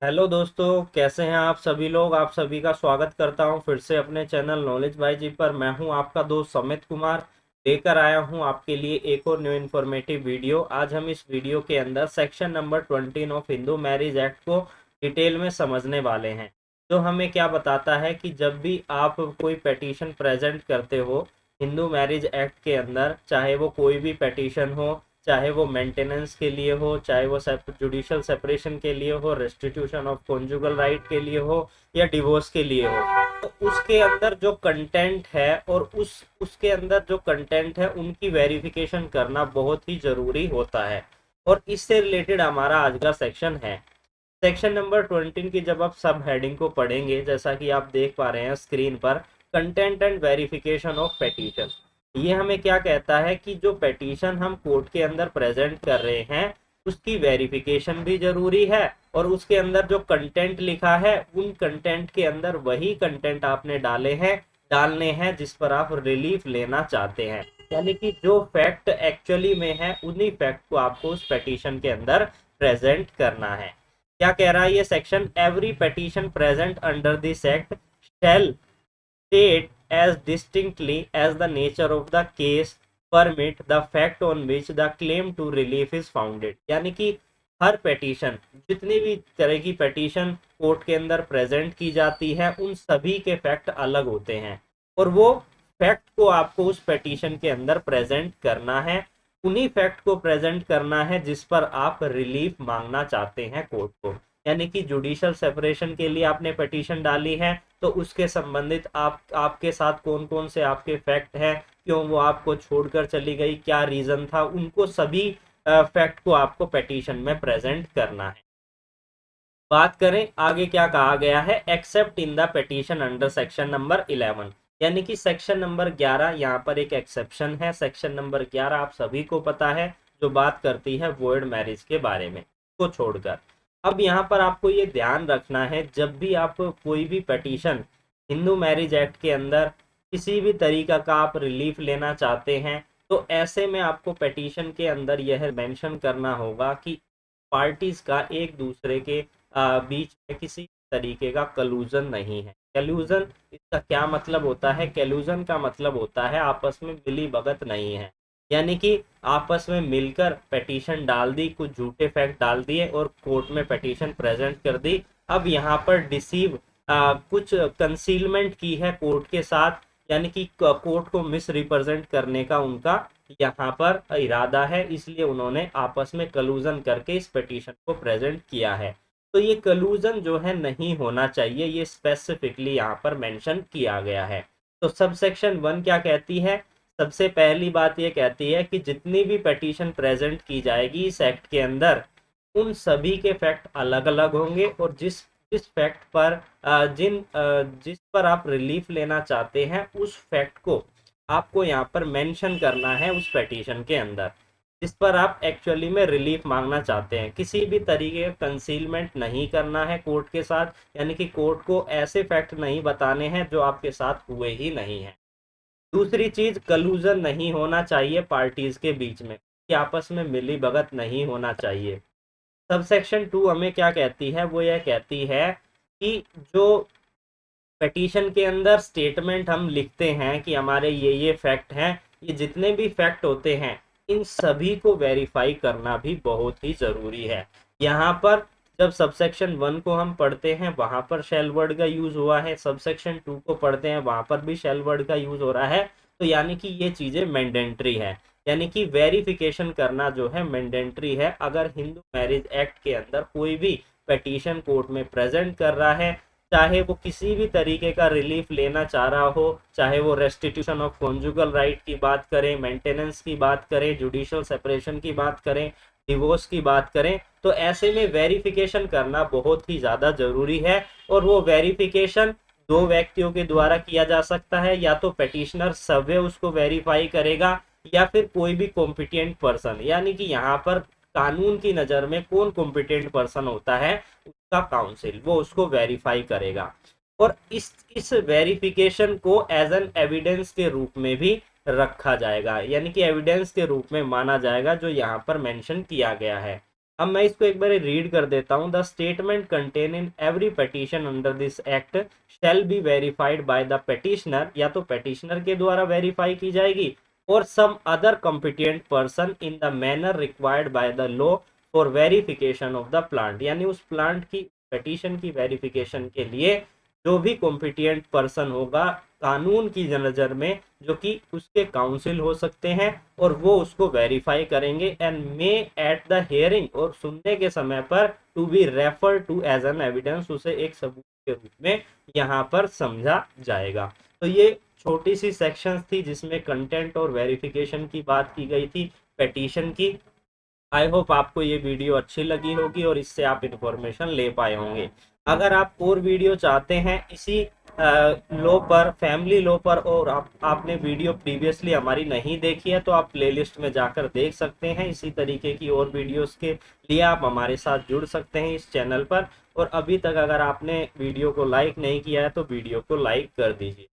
Hello दोस्तों, कैसे हैं आप सभी लोग। आप सभी का स्वागत करता हूं फिर से अपने चैनल नॉलेज बाय जी पर। मैं हूं आपका दोस्त समित कुमार, लेकर आया हूं आपके लिए एक और न्यू इन्फॉर्मेटिव वीडियो। आज हम इस वीडियो के अंदर section number 20 of Hindu marriage act को डिटेल में समझने वाले हैं, जो हमें क्या बताता है कि जब भी आप कोई पेटिशन प्रेजेंट करते हो हिंदू मैरिज एक्ट के अंदर, चाहे वो कोई भी पेटिशन हो, चाहे वो मेंटेनेंस के लिए हो, चाहे वो जुडिशल सेपरेशन के लिए हो, रेस्टिट्यूशन ऑफ कॉन्जुगल राइट के लिए हो, या डिवोर्स के लिए हो, तो उसके अंदर जो कंटेंट है और उसके अंदर जो कंटेंट है उनकी वेरिफिकेशन करना बहुत ही जरूरी होता है। और इससे रिलेटेड हमारा आज का सेक्शन है। सेक्शन नंबर 20 की जब आप सब हेडिंग को पढ़ेंगे, जैसा कि आप देख पा रहे हैं स्क्रीन पर, content and verification of petition, ये हमें क्या कहता है कि जो पेटिशन हम कोर्ट के अंदर प्रेजेंट कर रहे हैं उसकी वेरिफिकेशन भी जरूरी है, और उसके अंदर जो कंटेंट लिखा है उन कंटेंट के अंदर वही कंटेंट आपने डालने हैं जिस पर आप रिलीफ लेना चाहते हैं। यानी कि जो फैक्ट एक्चुअली में है उन्हीं फैक्ट को आपको उस पेटिशन के अंदर प्रेजेंट करना है। क्या कह रहा है ये section? Every petition present under this act shall state as distinctly as the nature of the case permit the fact on which the claim to relief is founded। यानी कि हर पेटिशन, जितनी भी तरह की पेटिशन कोर्ट के अंदर present की जाती है, उन सभी के फैक्ट अलग होते हैं, और वो फैक्ट को आपको उस पेटिशन के अंदर प्रेजेंट करना है। उन्हीं फैक्ट को प्रेजेंट करना है जिस पर आप रिलीफ मांगना चाहते हैं कोर्ट को। यानी कि जुडिशियल सेपरेशन के लिए आपने पिटीशन डाली है, तो उसके संबंधित आपके साथ कौन कौन से आपके फैक्ट हैं, क्यों वो आपको छोड़कर चली गई, क्या रीजन था, उनको सभी फैक्ट को आपको पिटीशन में प्रेजेंट करना है। बात करें आगे क्या कहा गया है, accept in the petition under section number 11। यानी कि सेक्शन नंबर 11, यहाँ पर एक एक्सेप्शन है। सेक्शन नंबर 11 आप सभी को पता है, जो बात करती है वॉइड मैरिज के बारे में को छोड़कर। अब यहाँ पर आपको ये ध्यान रखना है, जब भी आप कोई भी पिटीशन हिंदू मैरिज एक्ट के अंदर किसी भी तरीका का आप रिलीफ लेना चाहते हैं, तो ऐसे में आपको पिटीशन के अंदर यह मेंशन करना होगा कि पार्टीज का एक दूसरे के बीच में किसी तरीके का कलूजन नहीं है। कलूजन, इसका क्या मतलब होता है? कलूजन का मतलब होता है आपस में मिली भगत नहीं है। यानी कि आपस में मिलकर पिटीशन डाल दी, कुछ झूठे फैक्ट डाल दिए और कोर्ट में पिटीशन प्रेजेंट कर दी। अब यहाँ पर डिसीव कुछ कंसीलमेंट की है कोर्ट के साथ, यानी कि कोर्ट को मिस रिप्रेजेंट करने का उनका यहाँ पर इरादा है, इसलिए उन्होंने आपस में कलूजन करके इस पिटीशन को प्रेजेंट किया है। तो ये कलूजन जो है नहीं होना चाहिए, ये स्पेसिफिकली यहाँ पर मेंशन किया गया है। तो सब सेक्शन 1 क्या कहती है? सबसे पहली बात ये कहती है कि जितनी भी पिटीशन प्रेजेंट की जाएगी इस एक्ट के अंदर, उन सभी के फैक्ट अलग अलग होंगे, और जिस जिस फैक्ट पर जिस पर आप रिलीफ लेना चाहते हैं उस फैक्ट को आपको यहाँ पर मेंशन करना है उस पिटीशन के अंदर, जिस पर आप एक्चुअली में रिलीफ मांगना चाहते हैं। किसी भी तरीके का कंसीलमेंट नहीं करना है कोर्ट के साथ, यानी कि कोर्ट को ऐसे फैक्ट नहीं बताने हैं जो आपके साथ हुए ही नहीं है। दूसरी चीज, कलूजन नहीं होना चाहिए पार्टीज के बीच में, कि आपस में मिली भगत नहीं होना चाहिए। सब सेक्शन 2 हमें क्या कहती है? वो यह कहती है कि जो पिटीशन के अंदर स्टेटमेंट हम लिखते हैं कि हमारे ये फैक्ट हैं, ये जितने भी फैक्ट होते हैं इन सभी को वेरीफाई करना भी बहुत ही ज़रूरी है। यहाँ पर जब सबसेक्शन 1 को हम पढ़ते हैं वहाँ पर शेल वर्ड का यूज़ हुआ है, सबसेक्शन 2 को पढ़ते हैं वहाँ पर भी शेल वर्ड का यूज़ हो रहा है। तो यानी कि ये चीज़ें मैंडेटरी है, यानी कि वेरिफिकेशन करना जो है मैंडेटरी है। अगर हिंदू मैरिज एक्ट के अंदर कोई भी पिटीशन कोर्ट में प्रेजेंट कर रहा है, चाहे वो किसी भी तरीके का रिलीफ लेना चाह रहा हो, चाहे वो रेस्टिट्यूशन ऑफ कॉन्जुगल राइट की बात करें, मेंटेनेंस की बात करें, जुडिशियल सेपरेशन की बात करें, डिवोर्स की बात करें, तो ऐसे में वेरिफिकेशन करना बहुत ही ज़्यादा ज़रूरी है। और वो वेरिफिकेशन दो व्यक्तियों के द्वारा किया जा सकता है, या तो पिटिशनर स्वयं उसको वेरीफाई करेगा, या फिर कोई भी कॉम्पिटेंट पर्सन। यानी कि यहाँ पर कानून की नज़र में कौन कॉम्पिटेंट पर्सन होता है, उसका काउंसिल, वो उसको वेरीफाई करेगा। और इस वेरिफिकेशन को एज एन एविडेंस के रूप में भी रखा जाएगा, यानी कि एविडेंस के रूप में माना जाएगा, जो यहाँ पर मेंशन किया गया है। अब मैं इसको एक बार रीड कर देता हूँ। The statement contain in every petition under this act shall be verified by the petitioner, या तो पेटिशनर के द्वारा वेरीफाई की जाएगी, और some other competent person in the manner required by the law for verification of the plant. यानी उस plant की पेटिशन की वेरिफिकेशन के लिए जो भी कॉम्पिटेंट पर्सन होगा कानून की नजर में, जो कि उसके काउंसिल हो सकते हैं, और वो उसको वेरीफाई करेंगे and may at the hearing, और सुनने के समय पर to be refer to as an evidence, उसे एक सबूत के रूप में यहाँ पर समझा जाएगा। तो ये छोटी सी सेक्शंस थी जिसमें कंटेंट और वेरिफिकेशन की बात की गई थी पेटिशन की। आई होप आपको ये वीडियो अच्छी लगी होगी और इससे आप इंफॉर्मेशन ले पाए होंगे। अगर आप और वीडियो चाहते हैं इसी लो पर, फैमिली लो पर, और आपने वीडियो प्रीवियसली हमारी नहीं देखी है तो आप प्लेलिस्ट में जाकर देख सकते हैं। इसी तरीके की और वीडियोस के लिए आप हमारे साथ जुड़ सकते हैं इस चैनल पर। और अभी तक अगर आपने वीडियो को लाइक नहीं किया है तो वीडियो को लाइक कर दीजिए।